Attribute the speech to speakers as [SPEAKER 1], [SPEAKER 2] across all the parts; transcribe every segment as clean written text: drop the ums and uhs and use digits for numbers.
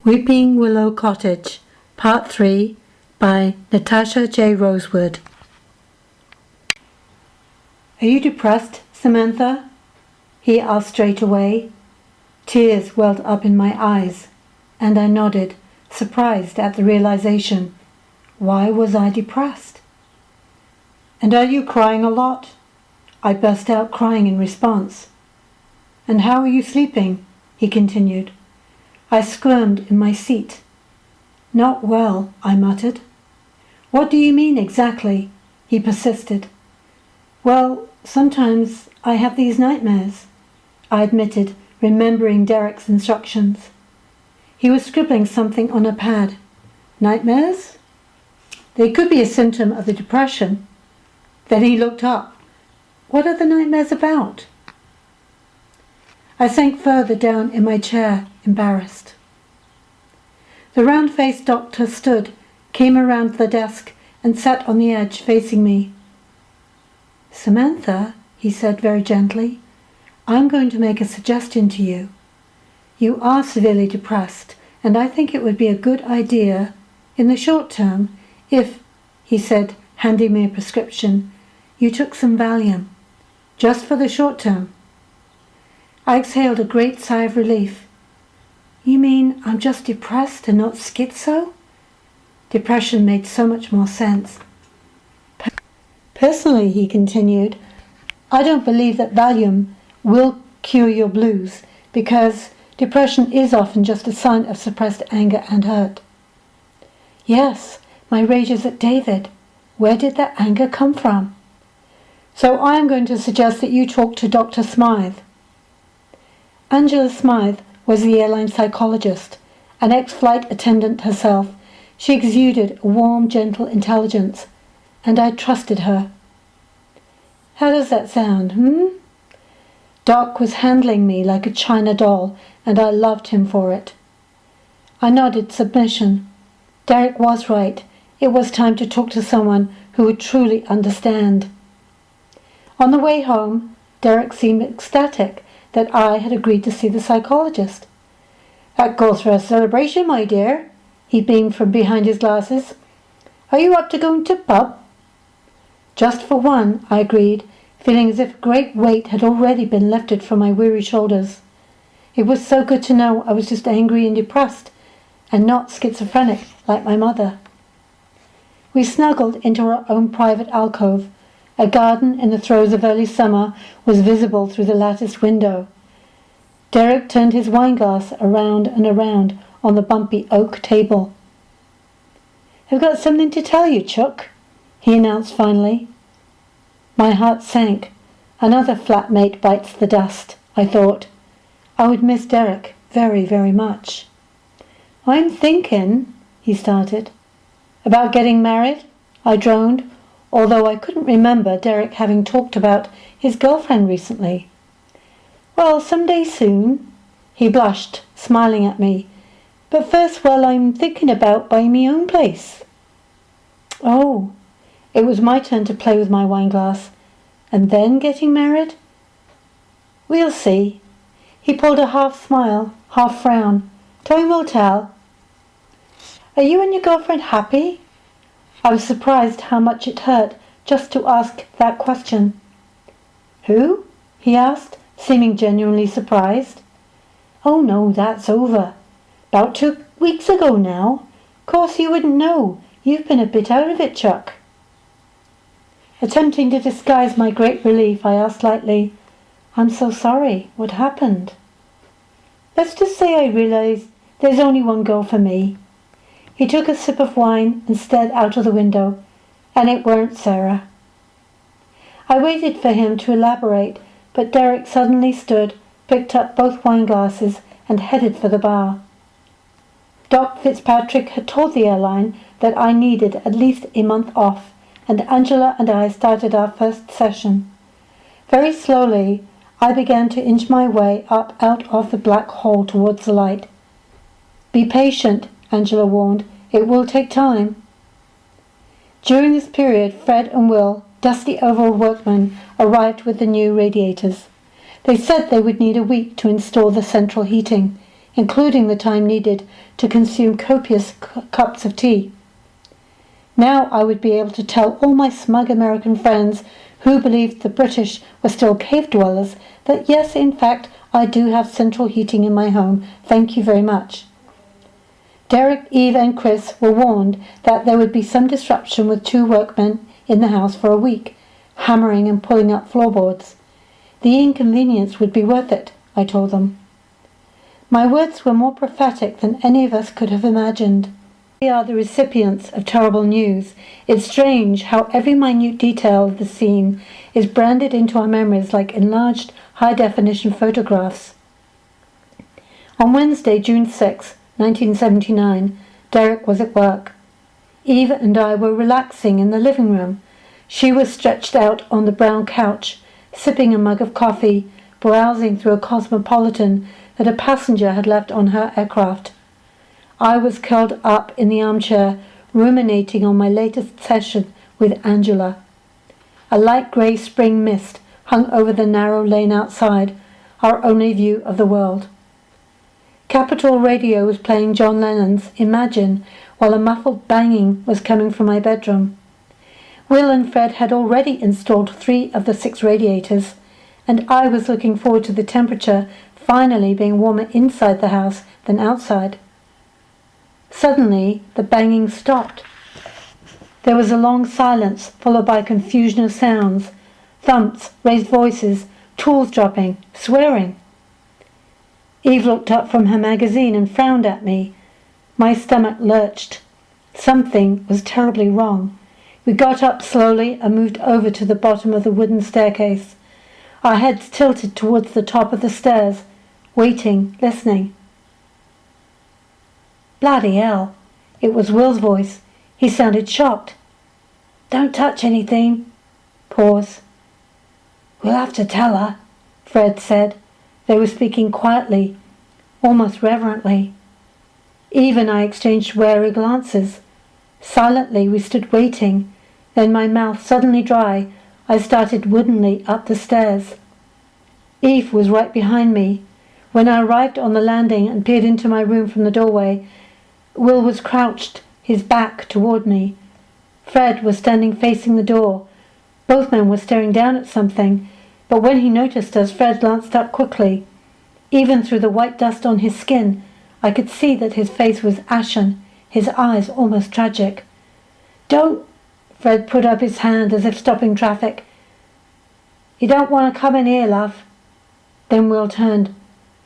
[SPEAKER 1] Weeping Willow Cottage, Part 3 by Natasha J. Rosewood. Are you depressed, Samantha? He asked straight away. Tears welled up in my eyes, and I nodded, surprised at the realization. Why was I depressed? And are you crying a lot? I burst out crying in response. And how are you sleeping? He continued. I squirmed in my seat. Not well, I muttered. What do you mean exactly? He persisted. Well, sometimes I have these nightmares, I admitted, remembering Derek's instructions. He was scribbling something on a pad. Nightmares? They could be a symptom of the depression. Then he looked up. What are the nightmares about? I sank further down in my chair, embarrassed. The round-faced doctor stood, came around the desk, and sat on the edge facing me. Samantha, he said very gently, I'm going to make a suggestion to you. You are severely depressed, and I think it would be a good idea, in the short term, if, he said, handing me a prescription, you took some Valium, just for the short term. I exhaled a great sigh of relief. You mean I'm just depressed and not schizo? Depression made so much more sense. Personally, he continued, I don't believe that Valium will cure your blues because depression is often just a sign of suppressed anger and hurt. Yes, my rage is at David. Where did that anger come from? So I am going to suggest that you talk to Dr. Smythe. Angela Smythe was the airline psychologist, an ex-flight attendant herself. She exuded a warm, gentle intelligence, and I trusted her. How does that sound, Doc was handling me like a china doll, and I loved him for it. I nodded submission. Derek was right. It was time to talk to someone who would truly understand. On the way home, Derek seemed ecstatic that I had agreed to see the psychologist. That calls for a celebration, my dear, he beamed from behind his glasses. Are you up to going to pub? Just for one, I agreed, feeling as if a great weight had already been lifted from my weary shoulders. It was so good to know I was just angry and depressed, and not schizophrenic like my mother. We snuggled into our own private alcove. A garden in the throes of early summer was visible through the latticed window. Derek turned his wineglass around and around on the bumpy oak table. I've got something to tell you, Chuck, he announced finally. My heart sank. Another flatmate bites the dust, I thought. I would miss Derek very, very much. I'm thinking, he started. About getting married? I droned, although I couldn't remember Derek having talked about his girlfriend recently. Well, some day soon, he blushed, smiling at me. But first, well, I'm thinking about buying me own place. Oh, it was my turn to play with my wineglass. And then getting married? We'll see. He pulled a half smile, half frown. Time will tell. Are you and your girlfriend happy? I was surprised how much it hurt just to ask that question. Who? He asked, seeming genuinely surprised. Oh no, that's over. About 2 weeks ago now. Course you wouldn't know. You've been a bit out of it, Chuck. Attempting to disguise my great relief, I asked lightly, I'm so sorry. What happened? Let's just say I realized there's only one girl for me. He took a sip of wine and stared out of the window, and it weren't Sarah. I waited for him to elaborate, but Derek suddenly stood, picked up both wine glasses, and headed for the bar. Doc Fitzpatrick had told the airline that I needed at least a month off, and Angela and I started our first session. Very slowly, I began to inch my way up out of the black hole towards the light. Be patient, Angela warned. It will take time. During this period, Fred and Will, dusty oval workmen, arrived with the new radiators. They said they would need a week to install the central heating. including the time needed to consume copious cups of tea. Now I would be able to tell all my smug American friends who believed the British were still cave dwellers that yes, in fact, I do have central heating in my home, thank you very much. Derek, Eve and Chris were warned that there would be some disruption with 2 workmen in the house for a week, hammering and pulling up floorboards. The inconvenience would be worth it, I told them. My words were more prophetic than any of us could have imagined. We are the recipients of terrible news. It's strange how every minute detail of the scene is branded into our memories like enlarged, high-definition photographs. On Wednesday, June 6, 1979, Derek was at work. Eve and I were relaxing in the living room. She was stretched out on the brown couch, sipping a mug of coffee, browsing through a Cosmopolitan that a passenger had left on her aircraft. I was curled up in the armchair, ruminating on my latest session with Angela. A light grey spring mist hung over the narrow lane outside, our only view of the world. Capitol Radio was playing John Lennon's Imagine, while a muffled banging was coming from my bedroom. Will and Fred had already installed 3 of the 6 radiators, and I was looking forward to the temperature finally being warmer inside the house than outside. Suddenly, the banging stopped. There was a long silence, followed by a confusion of sounds, thumps, raised voices, tools dropping, swearing. Eve looked up from her magazine and frowned at me. My stomach lurched. Something was terribly wrong. We got up slowly and moved over to the bottom of the wooden staircase. Our heads tilted towards the top of the stairs, waiting, listening. Bloody hell. It was Will's voice. He sounded shocked. Don't touch anything. Pause. We'll have to tell her, Fred said. They were speaking quietly, almost reverently. Eve and I exchanged wary glances. Silently we stood waiting. Then, my mouth suddenly dry, I started woodenly up the stairs. Eve was right behind me. When I arrived on the landing and peered into my room from the doorway, Will was crouched, his back toward me. Fred was standing facing the door. Both men were staring down at something, but when he noticed us, Fred glanced up quickly. Even through the white dust on his skin, I could see that his face was ashen, his eyes almost tragic. Don't! Fred put up his hand as if stopping traffic. You don't want to come in here, love. Then Will turned.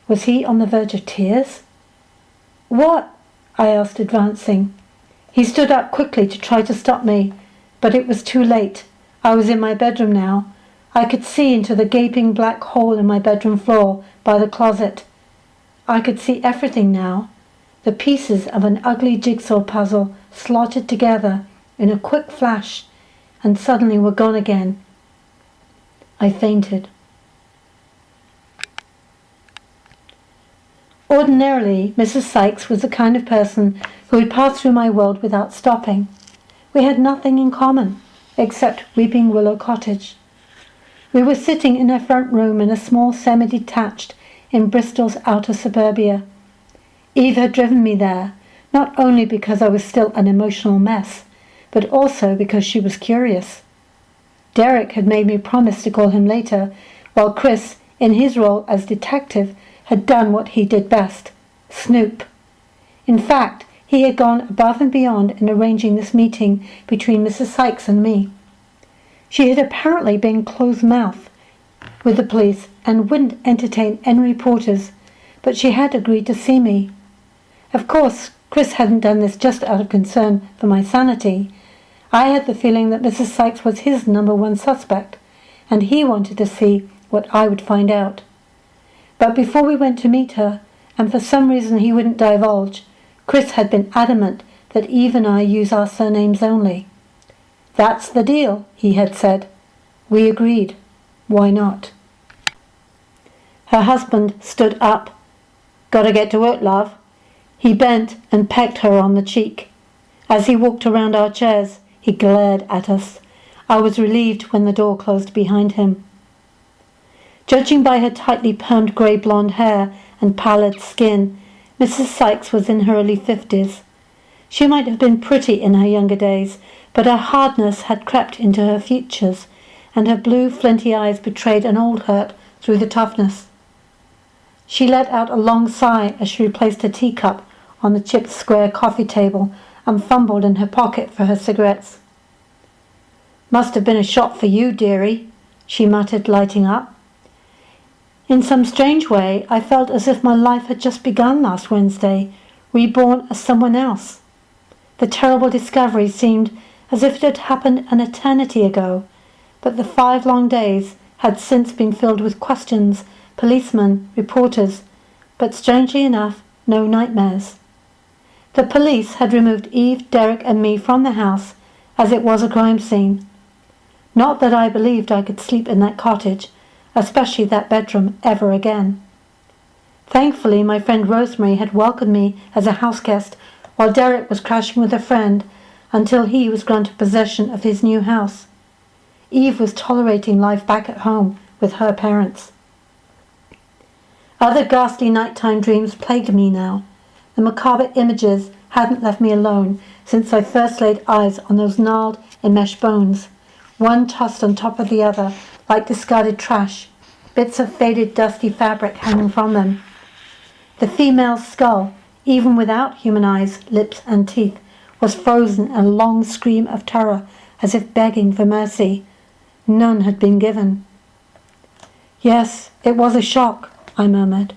[SPEAKER 1] Was he on the verge of tears? What? I asked, advancing. He stood up quickly to try to stop me, but it was too late. I was in my bedroom now. I could see into the gaping black hole in my bedroom floor by the closet. I could see everything now. The pieces of an ugly jigsaw puzzle slotted together in a quick flash, and suddenly were gone again. I fainted. Ordinarily, Mrs. Sykes was the kind of person who would pass through my world without stopping. We had nothing in common, except Weeping Willow Cottage. We were sitting in her front room in a small semi-detached in Bristol's outer suburbia. Eve had driven me there, not only because I was still an emotional mess, but also because she was curious. Derek had made me promise to call him later, while Chris, in his role as detective, had done what he did best, snoop. In fact, he had gone above and beyond in arranging this meeting between Mrs. Sykes and me. She had apparently been close-mouthed with the police and wouldn't entertain any reporters, but she had agreed to see me. Of course, Chris hadn't done this just out of concern for my sanity. I had the feeling that Mrs. Sykes was his number 1 suspect, and he wanted to see what I would find out. But before we went to meet her, and for some reason he wouldn't divulge, Chris had been adamant that Eve and I use our surnames only. That's the deal, he had said. We agreed. Why not? Her husband stood up. Gotta get to work, love. He bent and pecked her on the cheek. As he walked around our chairs, he glared at us. I was relieved when the door closed behind him. Judging by her tightly permed grey blonde hair and pallid skin, Mrs. Sykes was in her early 50s. She might have been pretty in her younger days, but her hardness had crept into her features, and her blue, flinty eyes betrayed an old hurt through the toughness. She let out a long sigh as she replaced her teacup on the chipped square coffee table and fumbled in her pocket for her cigarettes. "Must have been a shock for you, dearie," she muttered, lighting up. In some strange way, I felt as if my life had just begun last Wednesday, reborn as someone else. The terrible discovery seemed as if it had happened an eternity ago, but the 5 long days had since been filled with questions, policemen, reporters, but strangely enough, no nightmares. The police had removed Eve, Derek and me from the house as it was a crime scene. Not that I believed I could sleep in that cottage, especially that bedroom, ever again. Thankfully, my friend Rosemary had welcomed me as a houseguest while Derek was crashing with a friend until he was granted possession of his new house. Eve was tolerating life back at home with her parents. Other ghastly nighttime dreams plagued me now. The macabre images hadn't left me alone since I first laid eyes on those gnarled, enmeshed bones, one tossed on top of the other like discarded trash, bits of faded, dusty fabric hanging from them. The female's skull, even without human eyes, lips and teeth, was frozen in a long scream of terror, as if begging for mercy. None had been given. "Yes, it was a shock," I murmured.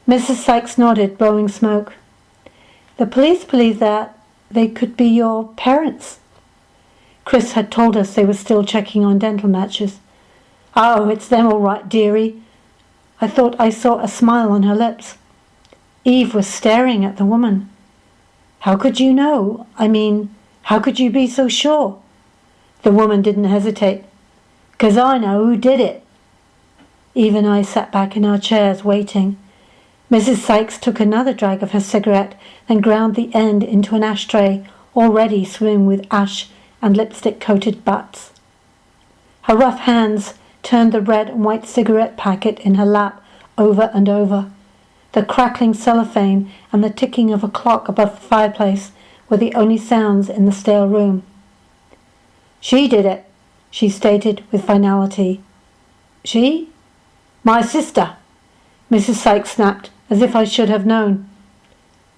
[SPEAKER 1] Mrs. Sykes nodded, blowing smoke. "The police believe that they could be your parents." Chris had told us they were still checking on dental matches. "Oh, it's them all right, dearie." I thought I saw a smile on her lips. Eve was staring at the woman. "How could you know? I mean, how could you be so sure?" The woman didn't hesitate. "'Cause I know who did it." Eve and I sat back in our chairs, waiting. Mrs. Sykes took another drag of her cigarette, then ground the end into an ashtray, already swimming with ash and lipstick-coated butts. Her rough hands turned the red and white cigarette packet in her lap over and over. The crackling cellophane and the ticking of a clock above the fireplace were the only sounds in the stale room. "She did it," she stated with finality. "She? My sister," Mrs. Sykes snapped, as if I should have known.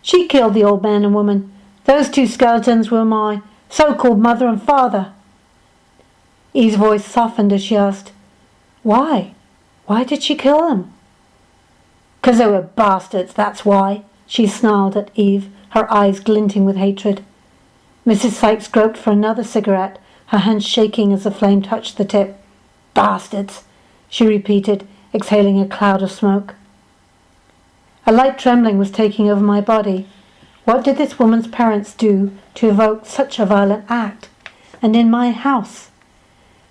[SPEAKER 1] "She killed the old man and woman. Those 2 skeletons were my so-called mother and father." Eve's voice softened as she asked, "Why? Why did she kill them?" "'Cause they were bastards, that's why," she snarled at Eve, her eyes glinting with hatred. Mrs. Sykes groped for another cigarette, her hand shaking as the flame touched the tip. "Bastards," she repeated, exhaling a cloud of smoke. A light trembling was taking over my body. What did this woman's parents do to evoke such a violent act? And in my house?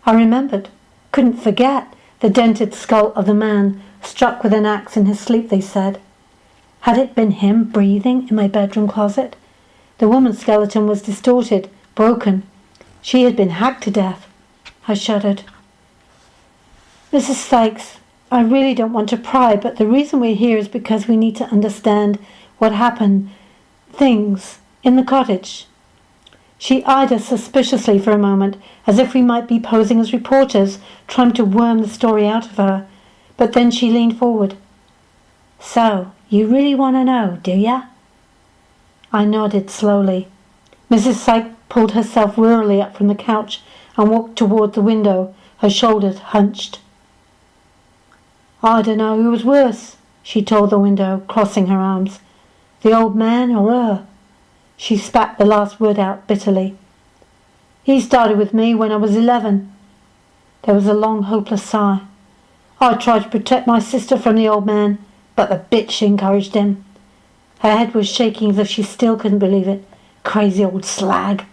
[SPEAKER 1] I remembered, couldn't forget, the dented skull of the man struck with an axe in his sleep, they said. Had it been him breathing in my bedroom closet? The woman's skeleton was distorted, broken. She had been hacked to death. I shuddered. "Mrs. Sykes, I really don't want to pry, but the reason we're here is because we need to understand what happened. Things in the cottage." She eyed us suspiciously for a moment, as if we might be posing as reporters, trying to worm the story out of her. But then she leaned forward. "So, you really want to know, do ya?" I nodded slowly. Mrs. Sykes pulled herself wearily up from the couch and walked toward the window, her shoulders hunched. "I don't know who was worse," she told the window, crossing her arms. "The old man or her?" She spat the last word out bitterly. "He started with me when I was 11. There was a long, hopeless sigh. "I tried to protect my sister from the old man, but the bitch encouraged him." Her head was shaking as if she still couldn't believe it. Crazy old slag.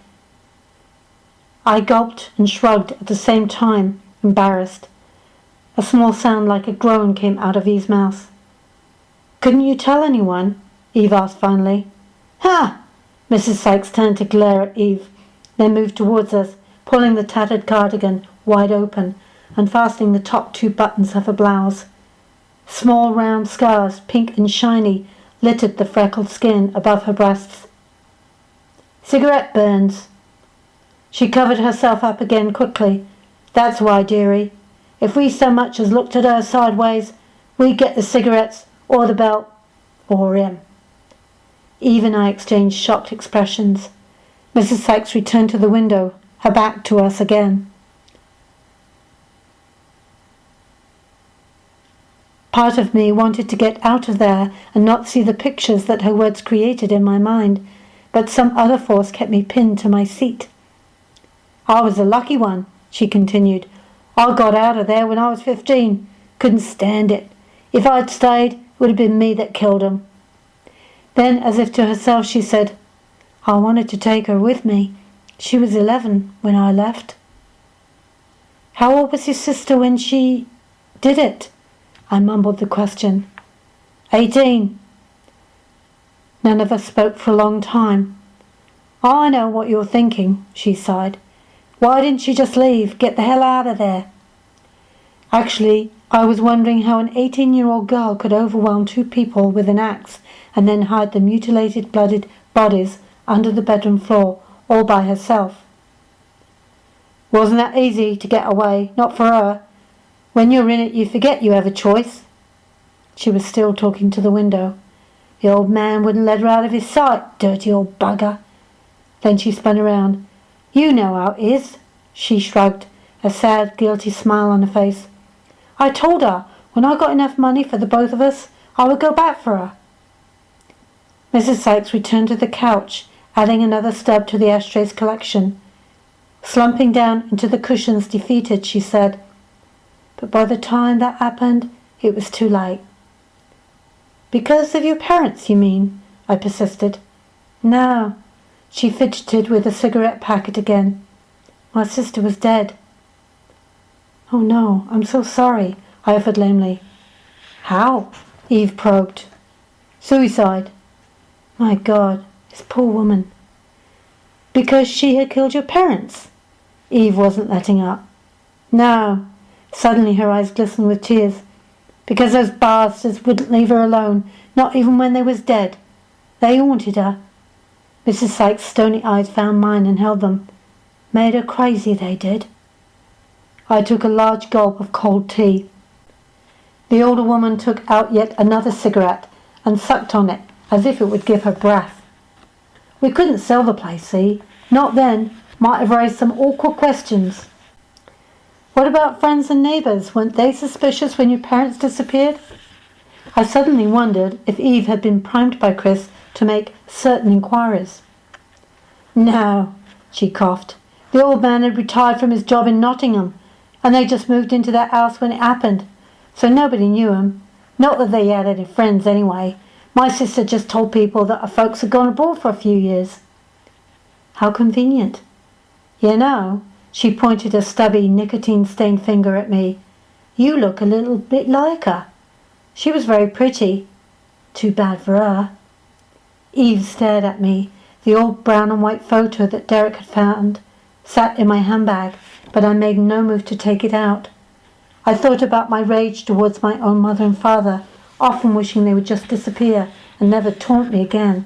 [SPEAKER 1] I gulped and shrugged at the same time, embarrassed. A small sound like a groan came out of Eve's mouth. "Couldn't you tell anyone?" Eve asked finally. "Ha!" Mrs. Sykes turned to glare at Eve, then moved towards us, pulling the tattered cardigan wide open and fastening the top 2 buttons of her blouse. Small round scars, pink and shiny, littered the freckled skin above her breasts. "Cigarette burns." She covered herself up again quickly. "That's why, dearie. If we so much as looked at her sideways, we'd get the cigarettes or the belt or him." Eve and I exchanged shocked expressions. Mrs. Sykes returned to the window, her back to us again. Part of me wanted to get out of there and not see the pictures that her words created in my mind, but some other force kept me pinned to my seat. "I was a lucky one," she continued. "I got out of there when I was 15. Couldn't stand it. If I'd stayed, it would have been me that killed him." Then, as if to herself, she said, "I wanted to take her with me. She was 11 when I left." "How old was your sister when she did it?" I mumbled the question. 18. None of us spoke for a long time. "I know what you're thinking," she sighed. "Why didn't she just leave? Get the hell out of there." Actually, I was wondering how an 18-year-old girl could overwhelm two people with an axe and then hide the mutilated, blooded bodies under the bedroom floor all by herself. "Wasn't that easy to get away? Not for her. When you're in it, you forget you have a choice." She was still talking to the window. "The old man wouldn't let her out of his sight, dirty old bugger." Then she spun around. "You know how it is." She shrugged, a sad, guilty smile on her face. "I told her when I got enough money for the both of us, I would go back for her." Mrs. Sykes returned to the couch, adding another stub to the ashtray's collection. Slumping down into the cushions, defeated, she said, "But by the time that happened, it was too late." "Because of your parents, you mean?" I persisted. "No." She fidgeted with the cigarette packet again. "My sister was dead." "Oh no, I'm so sorry," I offered lamely. "How?" Eve probed. "Suicide." "My God, this poor woman." "Because she had killed your parents?" Eve wasn't letting up. "No." Suddenly her eyes glistened with tears. "Because those bastards wouldn't leave her alone, not even when they was dead. They haunted her." Mrs. Sykes' stony eyes found mine and held them. "Made her crazy, they did." I took a large gulp of cold tea. The older woman took out yet another cigarette and sucked on it as if it would give her breath. "We couldn't sell the place, see? Not then. Might have raised some awkward questions." "What about friends and neighbours? Weren't they suspicious when your parents disappeared?" I suddenly wondered if Eve had been primed by Chris to make certain inquiries. "No," she coughed. "The old man had retired from his job in Nottingham, and they just moved into that house when it happened, so nobody knew him. Not that they had any friends anyway. My sister just told people that her folks had gone abroad for a few years." "How convenient." "You know," she pointed a stubby, nicotine-stained finger at me, "you look a little bit like her. She was very pretty. Too bad for her." Eve stared at me. The old brown and white photo that Derek had found sat in my handbag, but I made no move to take it out. I thought about my rage towards my own mother and father, often wishing they would just disappear and never taunt me again,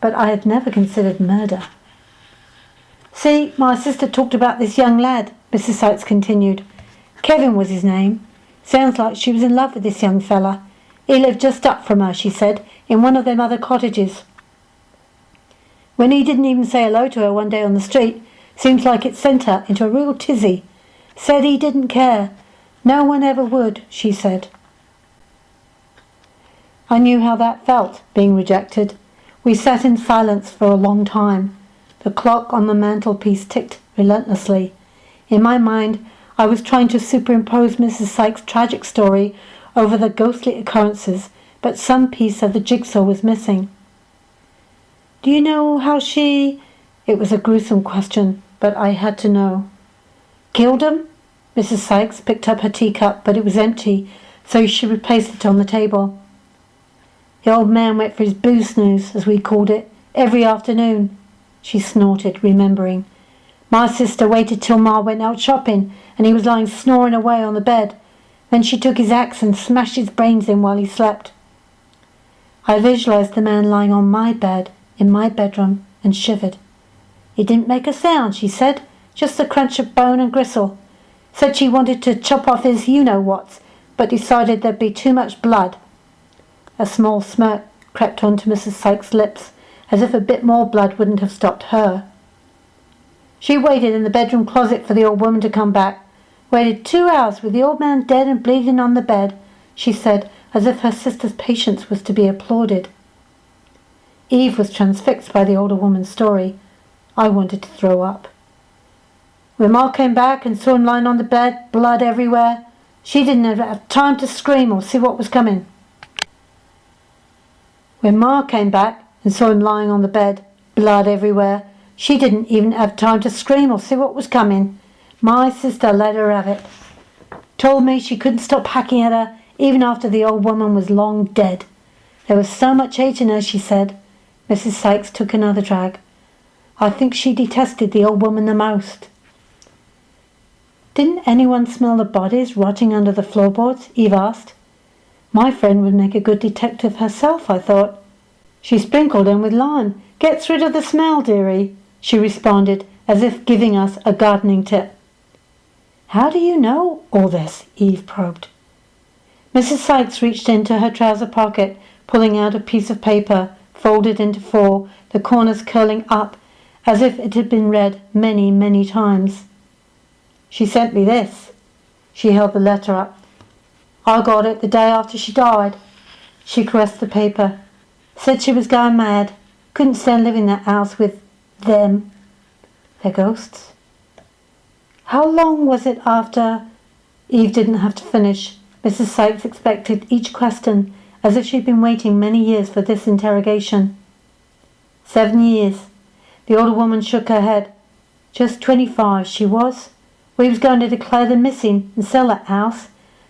[SPEAKER 1] but I had never considered murder. "See, my sister talked about this young lad," Mrs. Sykes continued. "Kevin was his name. Sounds like she was in love with this young fella. He lived just up from her, she said, in one of them other cottages. When he didn't even say hello to her one day on the street, seems like it sent her into a real tizzy. Said he didn't care. No one ever would, she said." I knew how that felt, being rejected. We sat in silence for a long time. The clock on the mantelpiece ticked relentlessly. In my mind, I was trying to superimpose Mrs. Sykes' tragic story over the ghostly occurrences, but some piece of the jigsaw was missing. "Do you know how she—" It was a gruesome question, but I had to know. "Killed him?" Mrs. Sykes picked up her teacup, but it was empty, so she replaced it on the table. "The old man went for his booze snooze, as we called it, every afternoon," she snorted, remembering. "My sister waited till Ma went out shopping, and he was lying snoring away on the bed. Then she took his axe and smashed his brains in while he slept." I visualized the man lying on my bed in my bedroom and shivered. He didn't make a sound, she said, just the crunch of bone and gristle. Said she wanted to chop off his you-know-whats, but decided there'd be too much blood. A small smirk crept onto Mrs. Sykes' lips, as if a bit more blood wouldn't have stopped her. She waited in the bedroom closet for the old woman to come back. Waited 2 hours with the old man dead and bleeding on the bed, she said, as if her sister's patience was to be applauded. Eve was transfixed by the older woman's story. I wanted to throw up. When Ma came back and saw him lying on the bed, blood everywhere, she didn't have time to scream or see what was coming. When Ma came back and saw him lying on the bed, blood everywhere, she didn't even have time to scream or see what was coming. My sister let her have it. Told me she couldn't stop hacking at her even after the old woman was long dead. There was so much hate in her, she said. Mrs. Sykes took another drag. I think she detested the old woman the most. Didn't anyone smell the bodies rotting under the floorboards? Eve asked. My friend would make a good detective herself, I thought. She sprinkled them with lime. Gets rid of the smell, dearie, she responded, as if giving us a gardening tip. How do you know all this? Eve probed. Mrs. Sykes reached into her trouser pocket, pulling out a piece of paper, folded into 4, the corners curling up, as if it had been read many, many times. She sent me this. She held the letter up. I got it the day after she died. She caressed the paper. Said she was going mad. Couldn't stand living in that house with them. Their ghosts. How long was it after... Eve didn't have to finish. Mrs. Sykes expected each question, as if she'd been waiting many years for this interrogation. 7 years. The older woman shook her head. Just 25, she was. We was going to declare them missing and sell that house.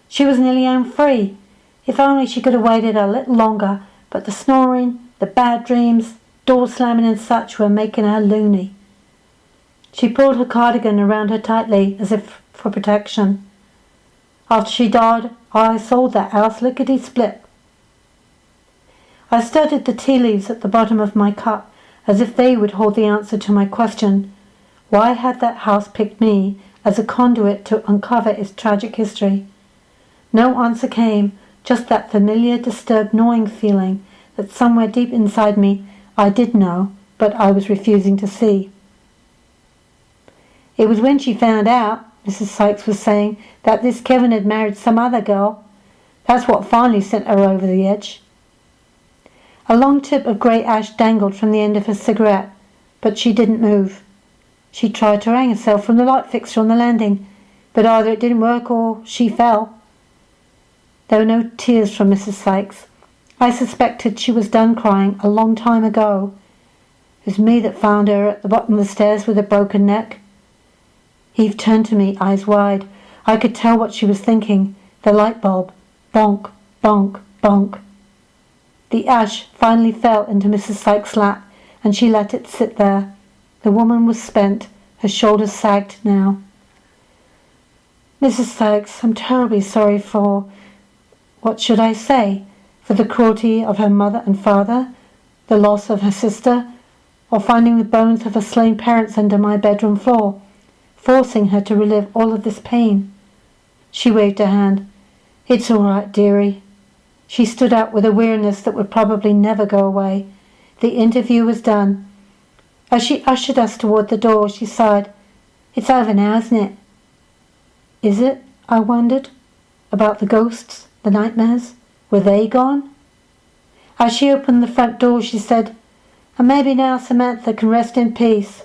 [SPEAKER 1] She was nearly home free. If only she could have waited a little longer, but the snoring, the bad dreams, door slamming and such were making her loony. She pulled her cardigan around her tightly, as if for protection. After she died, I sold that house lickety-split. I studied the tea leaves at the bottom of my cup, as if they would hold the answer to my question. Why had that house picked me as a conduit to uncover its tragic history? No answer came, just that familiar, disturbed, gnawing feeling that somewhere deep inside me I did know, but I was refusing to see. It was when she found out, Mrs. Sykes was saying, that this Kevin had married some other girl. That's what finally sent her over the edge. A long tip of grey ash dangled from the end of her cigarette, but she didn't move. She tried to hang herself from the light fixture on the landing, but either it didn't work or she fell. There were no tears from Mrs. Sykes. I suspected she was done crying a long time ago. It was me that found her at the bottom of the stairs with a broken neck. Eve turned to me, eyes wide. I could tell what she was thinking. The light bulb. Bonk, bonk, bonk. The ash finally fell into Mrs. Sykes' lap, and she let it sit there. The woman was spent. Her shoulders sagged now. Mrs. Sykes, I'm terribly sorry for... what should I say? For the cruelty of her mother and father, the loss of her sister, or finding the bones of her slain parents under my bedroom floor, forcing her to relive all of this pain. She waved her hand. It's all right, dearie. She stood up with a weariness that would probably never go away. The interview was done. As she ushered us toward the door, she sighed. It's over now, isn't it? Is it? I wondered. About the ghosts, the nightmares. Were they gone? As she opened the front door, she said, and maybe now Samantha can rest in peace.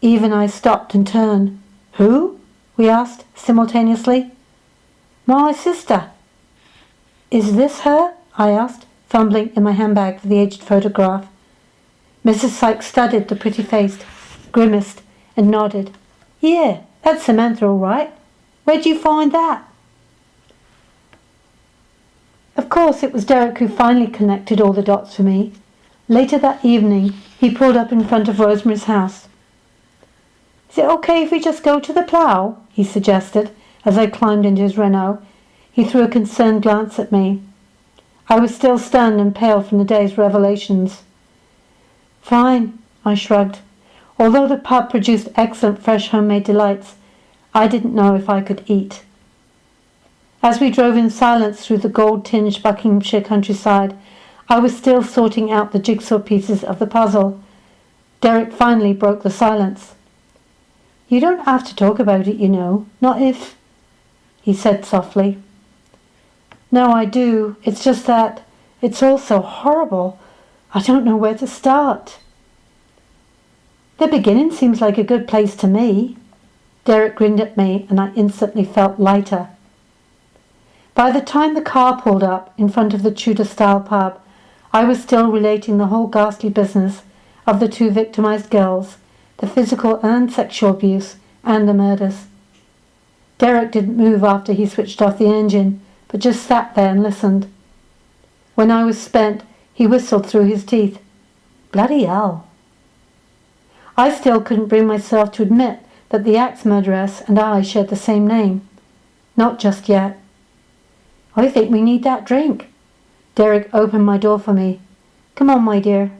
[SPEAKER 1] Eve and I stopped and turned. Who? We asked simultaneously. My sister. Is this her? I asked, fumbling in my handbag for the aged photograph. Mrs. Sykes studied the pretty face, grimaced, and nodded. Yeah, that's Samantha all right. Where'd you find that? Of course, it was Derek who finally connected all the dots for me. Later that evening, he pulled up in front of Rosemary's house. Is it okay if we just go to the plough? He suggested, as I climbed into his Renault. He threw a concerned glance at me. I was still stunned and pale from the day's revelations. Fine, I shrugged. Although the pub produced excellent fresh homemade delights, I didn't know if I could eat. As we drove in silence through the gold-tinged Buckinghamshire countryside, I was still sorting out the jigsaw pieces of the puzzle. Derek finally broke the silence. You don't have to talk about it, you know. Not if... he said softly. No, I do. It's just that it's all so horrible. I don't know where to start. The beginning seems like a good place to me. Derek grinned at me and I instantly felt lighter. By the time the car pulled up in front of the Tudor-style pub, I was still relating the whole ghastly business of the two victimized girls, the physical and sexual abuse, and the murders. Derek didn't move after he switched off the engine, but just sat there and listened. When I was spent, he whistled through his teeth. Bloody hell. I still couldn't bring myself to admit that the axe murderess and I shared the same name. Not just yet. I think we need that drink. Derek opened my door for me. Come on, my dear.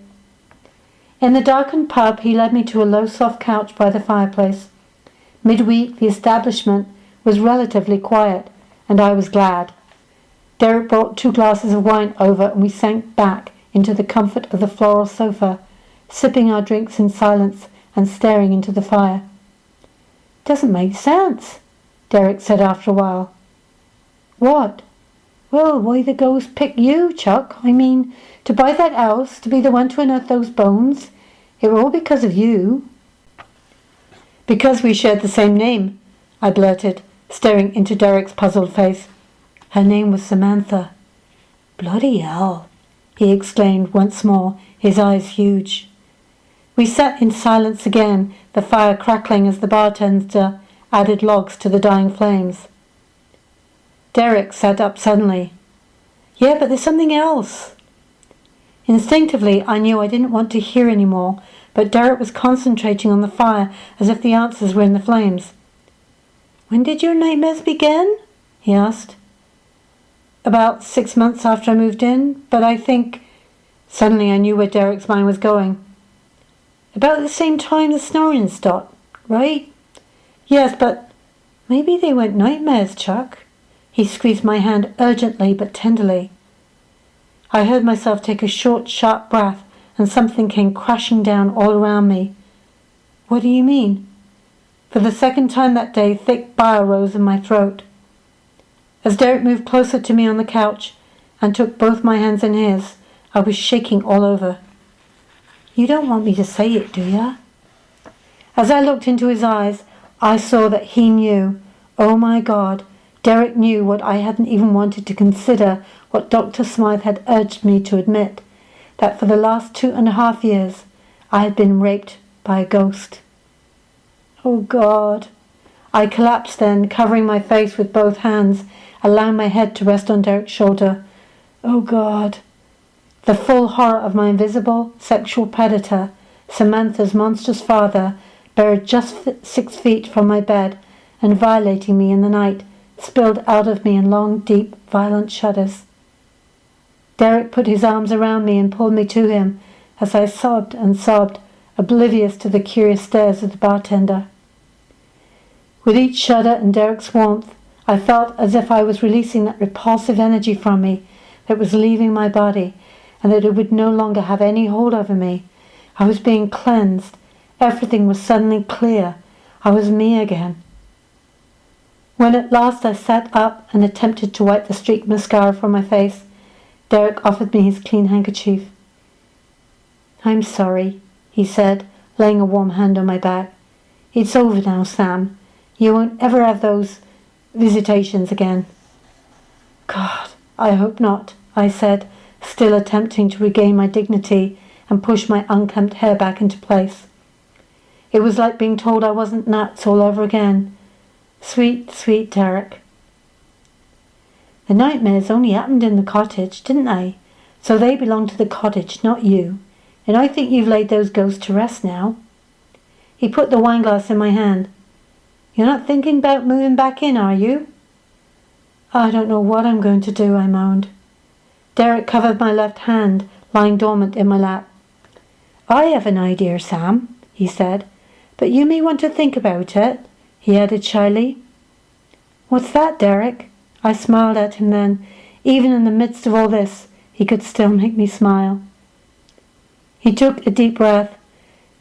[SPEAKER 1] In the darkened pub, he led me to a low, soft couch by the fireplace. Midweek, the establishment was relatively quiet, and I was glad. Derek brought 2 glasses of wine over, and we sank back into the comfort of the floral sofa, sipping our drinks in silence and staring into the fire. Doesn't make sense, Derek said after a while. What? Well, why the ghost pick you, Chuck? I mean, to buy that house, to be the one to unearth those bones. It were all because of you. Because we shared the same name, I blurted, staring into Derek's puzzled face. Her name was Samantha. Bloody hell, he exclaimed once more, his eyes huge. We sat in silence again, the fire crackling as the bartender added logs to the dying flames. Derek sat up suddenly. Yeah, but there's something else. Instinctively, I knew I didn't want to hear any more, but Derek was concentrating on the fire as if the answers were in the flames. When did your nightmares begin? He asked. About 6 months after I moved in, but I think... Suddenly I knew where Derek's mind was going. About the same time the snoring stopped, right? Yes, but maybe they weren't nightmares, Chuck. He squeezed my hand urgently but tenderly. I heard myself take a short, sharp breath, and something came crashing down all around me. What do you mean? For the second time that day, thick bile rose in my throat. As Derek moved closer to me on the couch and took both my hands in his, I was shaking all over. You don't want me to say it, do you? As I looked into his eyes, I saw that he knew. Oh my God, Derek knew what I hadn't even wanted to consider, what Dr. Smythe had urged me to admit, that for the last 2.5 years I had been raped by a ghost. Oh God. I collapsed then, covering my face with both hands, allowing my head to rest on Derek's shoulder. Oh God. The full horror of my invisible sexual predator, Samantha's monstrous father, buried just 6 feet from my bed and violating me in the night, spilled out of me in long, deep, violent shudders. Derek put his arms around me and pulled me to him as I sobbed and sobbed, oblivious to the curious stares of the bartender. With each shudder and Derek's warmth, I felt as if I was releasing that repulsive energy from me that was leaving my body, and that it would no longer have any hold over me. I was being cleansed. Everything was suddenly clear. I was me again. When at last I sat up and attempted to wipe the streaked mascara from my face, Derek offered me his clean handkerchief. I'm sorry, he said, laying a warm hand on my back. It's over now, Sam. You won't ever have those visitations again. God, I hope not, I said, still attempting to regain my dignity and push my unkempt hair back into place. It was like being told I wasn't nuts all over again. Sweet, sweet Derek. The nightmares only happened in the cottage, didn't they? So they belong to the cottage, not you. And I think you've laid those ghosts to rest now. He put the wineglass in my hand. You're not thinking about moving back in, are you? I don't know what I'm going to do, I moaned. Derek covered my left hand, lying dormant in my lap. "I have an idea, Sam," he said, "but you may want to think about it," he added shyly. "What's that, Derek?" I smiled at him then. Even in the midst of all this, he could still make me smile. He took a deep breath.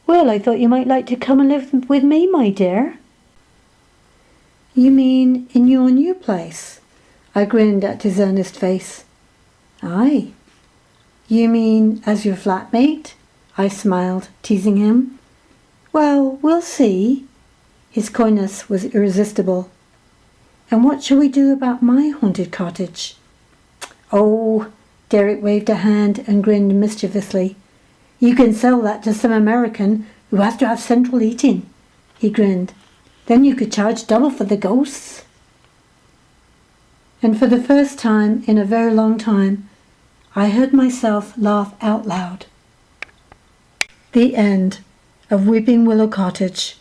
[SPEAKER 1] "Well, I thought you might like to come and live with me, my dear." "You mean in your new place?" I grinned at his earnest face. "Aye." "You mean as your flatmate?" I smiled, teasing him. "Well, we'll see." His coyness was irresistible. "And what shall we do about my haunted cottage?" "Oh," Derek waved a hand and grinned mischievously. "You can sell that to some American who has to have central heating." He grinned. "Then you could charge double for the ghosts." And for the first time in a very long time, I heard myself laugh out loud. The end of Weeping Willow Cottage